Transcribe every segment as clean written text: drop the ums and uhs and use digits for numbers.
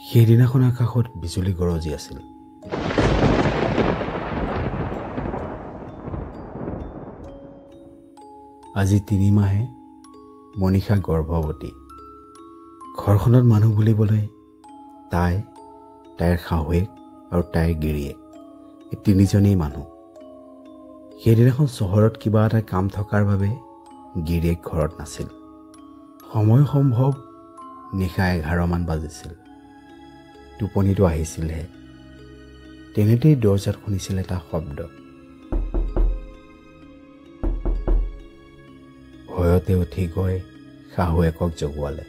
সেইদিনাখন আকাশত বিজুলী গৰজি আছিল। আজি ৩ মাহে মনীষা গৰ্ভৱতী। ঘৰখনত মানুহ বুলিবলৈ তাই, তাইৰ শাহুৱেক আৰু তাইৰ গিৰিয়েক, এই ৩জনেই মানুহ। সেইদিনাখন চহৰত কিবা এটা কাম থকাৰ বাবে গিৰিয়েক ঘৰত নাছিল। সময় সম্ভৱ নিশা ১১মান বাজিছিল। টোপনিটো আহিছিলহে। তেনেতেই দৰজাত শুনিছিল এটা শব্দ। ভয়তে উঠি গৈ শাহুৱেকক জগোৱালে।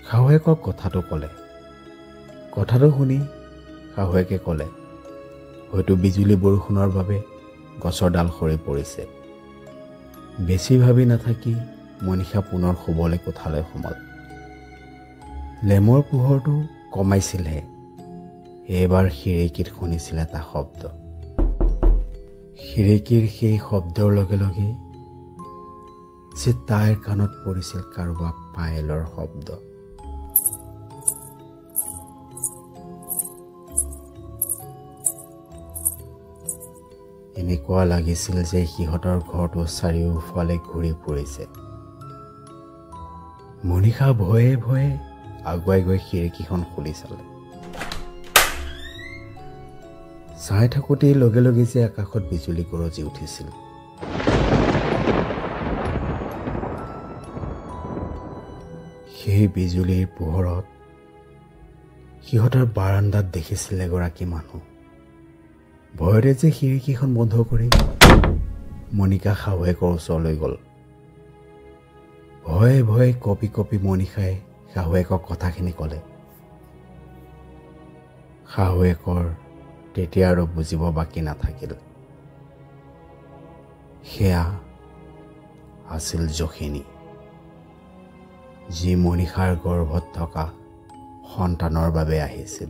শাহুৱেকক কথাটো ক'লে। কথাটো শুনি শাহুৱেকে ক'লে, হয়তো বিজুলী বৰষুণৰ বাবে গছৰ ডাল সৰি পৰিছে। বেছি ভাবি নাথাকি মনীষা পুনৰ শুবলৈ কোঠালৈ সোমাল। লেমৰ পোহৰটো কমাইছিলহে। এইবাৰ খিৰিকীত শুনিছিল এটা শব্দ। খিৰিকীৰ সেই শব্দৰ লগে লগে যে তাইৰ কাণত পৰিছিল কাৰোবাৰ পায়েলৰ শব্দ। এনেকুৱা লাগিছিল যে সিহঁতৰ ঘৰটো চাৰিওফালে ঘূৰি ফুৰিছে। মনীষা ভয়ে ভয়ে আগুৱাই গৈ খিৰিকীখন খুলি চালে। চাই থাকোঁতেই লগে লগে যে আকাশত বিজুলী গৰজি উঠিছিল। সেই বিজুলীৰ পোহৰত সিহঁতৰ বাৰান্দাত দেখিছিল এগৰাকী মানুহ। ভয়তে যে খিৰিকীখন বন্ধ কৰি মনীষা শাহুৱেকৰ ওচৰলৈ গ'ল। ভয়ে ভয়ে কঁপি কঁপি মনীষাই শাহুৱেকক কথাখিনি ক'লে। শাহুৱেকৰ তেতিয়া আৰু বুজিব বাকী নাথাকিল। সেয়া আছিল যখিনী, যি মনীষাৰ গৰ্ভত থকা সন্তানৰ বাবে আহিছিল।